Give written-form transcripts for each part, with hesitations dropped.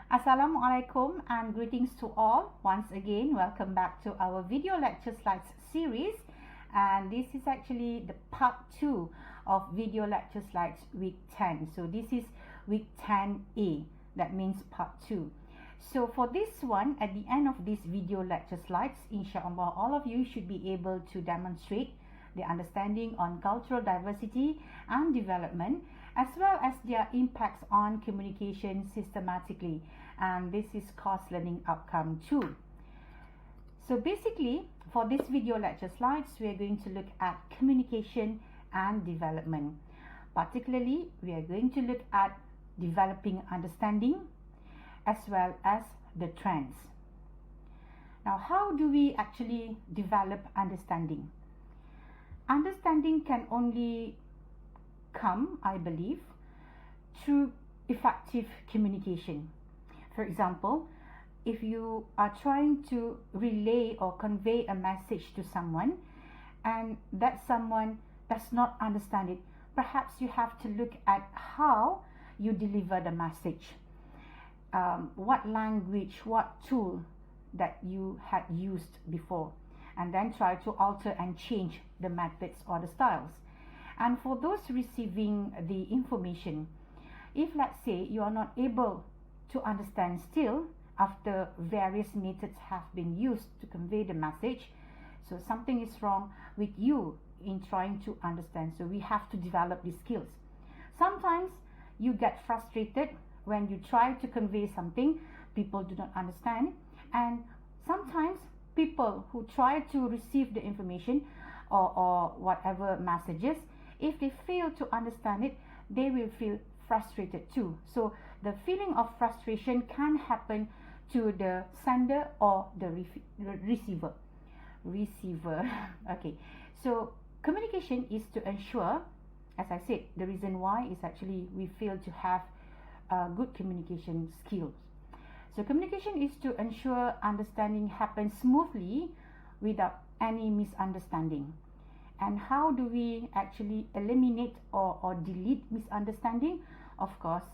Assalamualaikum and greetings to all. Once again, welcome back to our video lecture slides series, and this is actually the part 2 of video lecture slides week 10. So this is week 10A, that means part 2. So for this one, at the end of this video lecture slides, inshallah, all of you should be able to demonstrate the understanding on cultural diversity and development, as well as their impacts on communication systematically, and this is course learning outcome 2. So basically, for this video lecture slides, we are going to look at communication and development. Particularly, we are going to look at developing understanding as well as the trends. Now, how do we actually develop understanding? Understanding can only come, I believe, through effective communication. For example, if you are trying to relay or convey a message to someone and that someone does not understand it, perhaps you have to look at how you deliver the message, what language, what tool that you had used before, and then try to alter and change the methods or the styles. And for those receiving the information, if let's say you are not able to understand still after various methods have been used to convey the message, so something is wrong with you in trying to understand. So we have to develop these skills. Sometimes you get frustrated when you try to convey something, people do not understand, and sometimes people who try to receive the information or whatever messages, if they fail to understand it, they will feel frustrated too. So the feeling of frustration can happen to the sender or the receiver. Okay, so communication is to ensure, as I said, the reason why is actually we fail to have good communication skills. So communication is to ensure understanding happens smoothly without any misunderstanding. And how do we actually eliminate or delete misunderstanding? Of course,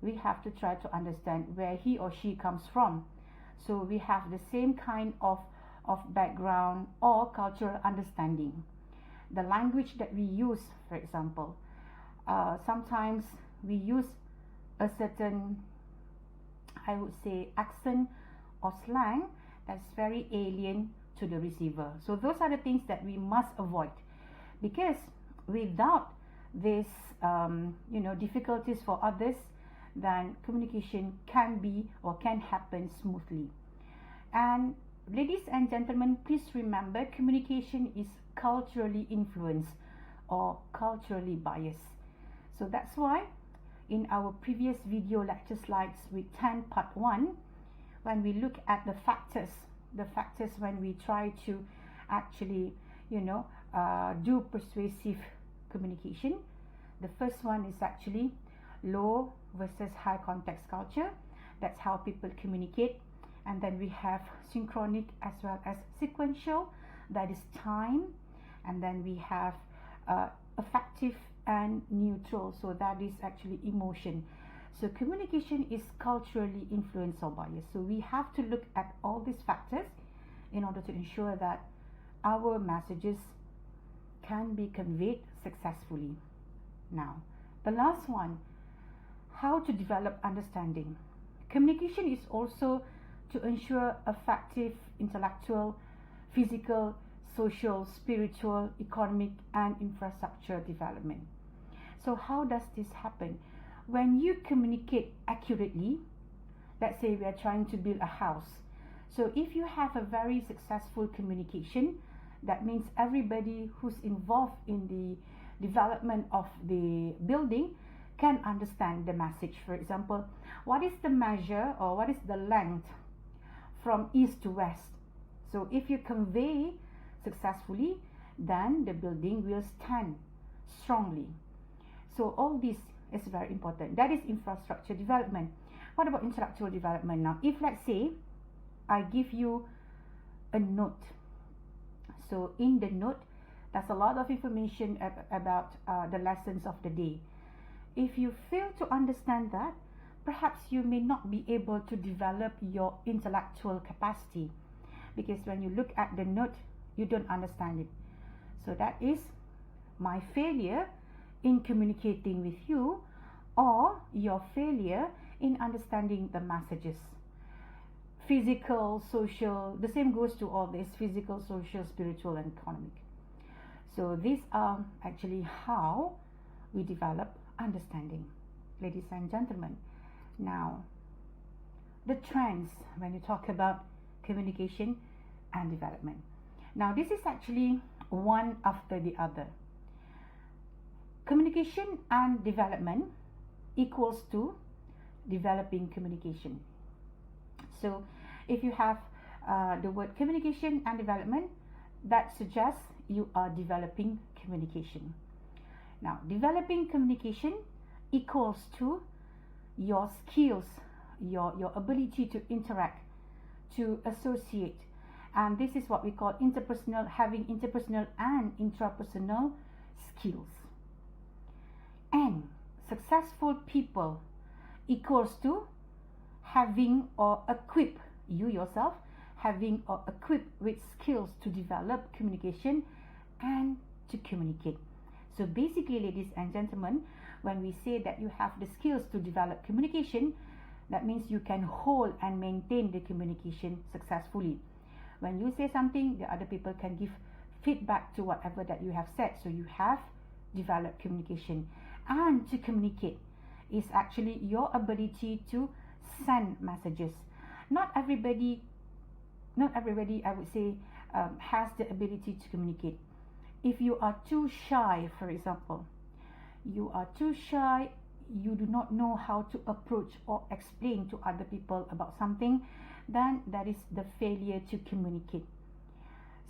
we have to try to understand where he or she comes from. So we have the same kind of background or cultural understanding. The language that we use, for example, sometimes we use a certain, I would say, accent or slang that's very alien to the receiver. So those are the things that we must avoid, because without this difficulties for others, then communication can be or can happen smoothly. And ladies and gentlemen, please remember, communication is culturally influenced or culturally biased. So that's why in our previous video lecture slides with 10 part 1, when we look at the factors when we try to actually do persuasive communication, the first one is actually low versus high context culture. That's how people communicate. And then we have synchronic as well as sequential, that is time. And then we have affective and neutral, so that is actually emotion. So communication is culturally influenced or biased. So we have to look at all these factors in order to ensure that our messages can be conveyed successfully. Now, the last one, how to develop understanding. Communication is also to ensure effective intellectual, physical, social, spiritual, economic, and infrastructure development. So how does this happen? When you communicate accurately, let's say we are trying to build a house. So if you have a very successful communication, that means everybody who's involved in the development of the building can understand the message. For example, what is the measure or what is the length from east to west? So if you convey successfully, then the building will stand strongly. So all this is very important. That is infrastructure development. What about intellectual development now? If let's say I give you a note, so in the note there's a lot of information about the lessons of the day. If you fail to understand that, perhaps you may not be able to develop your intellectual capacity, because when you look at the note, you don't understand it. So that is my failure in communicating with you, or your failure in understanding the messages. Physical, social, the same goes to all this: physical, social, spiritual, and economic. So these are actually how we develop understanding, ladies and gentlemen. Now, the trends when you talk about communication and development. Now, this is actually one after the other. Communication and development equals to developing communication. So if you have the word communication and development, that suggests you are developing communication. Now, developing communication equals to your skills, your ability to interact, to associate, and this is what we call interpersonal, having interpersonal and intrapersonal skills. And successful people equals to having or equip, you yourself having or equipped with skills to develop communication and to communicate. So basically, ladies and gentlemen, when we say that you have the skills to develop communication, that means you can hold and maintain the communication successfully. When you say something, the other people can give feedback to whatever that you have said. So you have developed communication. And to communicate is actually your ability to send messages. Not everybody, I would say, has the ability to communicate. If you are too shy, for example, you are too shy, you do not know how to approach or explain to other people about something, then that is the failure to communicate.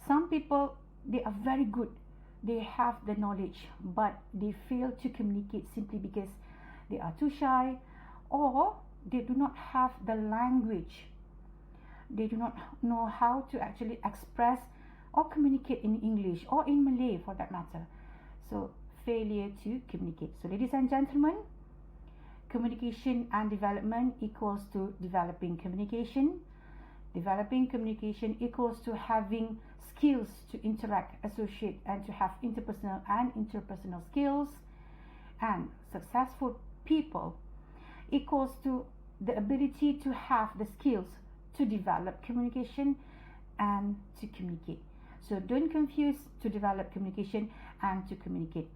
Some people, they are very good, they have the knowledge, but they fail to communicate simply because they are too shy, or they do not have the language. They do not know how to actually express or communicate in English or in Malay for that matter. So failure to communicate. So ladies and gentlemen, communication and development equals to developing communication. Developing communication equals to having skills to interact, associate, and to have interpersonal and interpersonal skills. And successful people equals to the ability to have the skills to develop communication and to communicate. So don't confuse to develop communication and to communicate.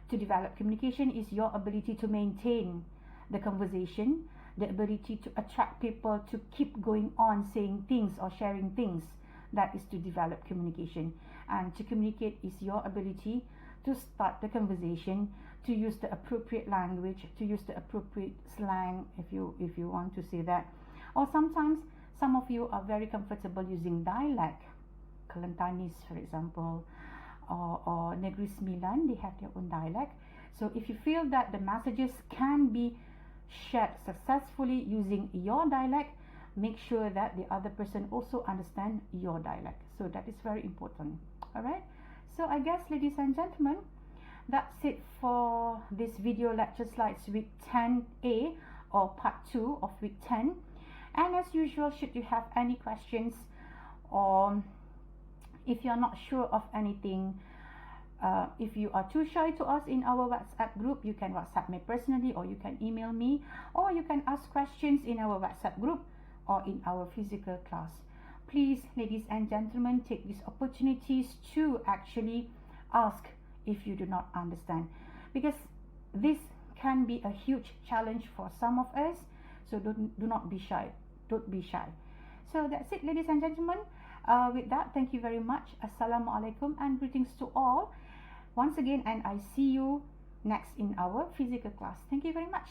To develop communication is your ability to maintain the conversation, the ability to attract people to keep going on saying things or sharing things. That is to develop communication. And to communicate is your ability to start the conversation, to use the appropriate language, to use the appropriate slang, if you want to say that. Or sometimes some of you are very comfortable using dialect, Kelantanis for example, or Negeri Sembilan, they have their own dialect. So if you feel that the messages can be shared successfully using your dialect, make sure that the other person also understands your dialect. So that is very important. Alright, so I guess, ladies and gentlemen, that's it for this video lecture slides week 10A, or part 2 of week 10. And as usual, should you have any questions, or if you're not sure of anything, if you are too shy to ask in our WhatsApp group, you can WhatsApp me personally, or you can email me, or you can ask questions in our WhatsApp group or in our physical class. Please, ladies and gentlemen, take these opportunities to actually ask if you do not understand, because this can be a huge challenge for some of us. So do not be shy. Don't be shy. So that's it, ladies and gentlemen. With that, thank you very much. Assalamualaikum and greetings to all once again, and I see you next in our physical class. Thank you very much.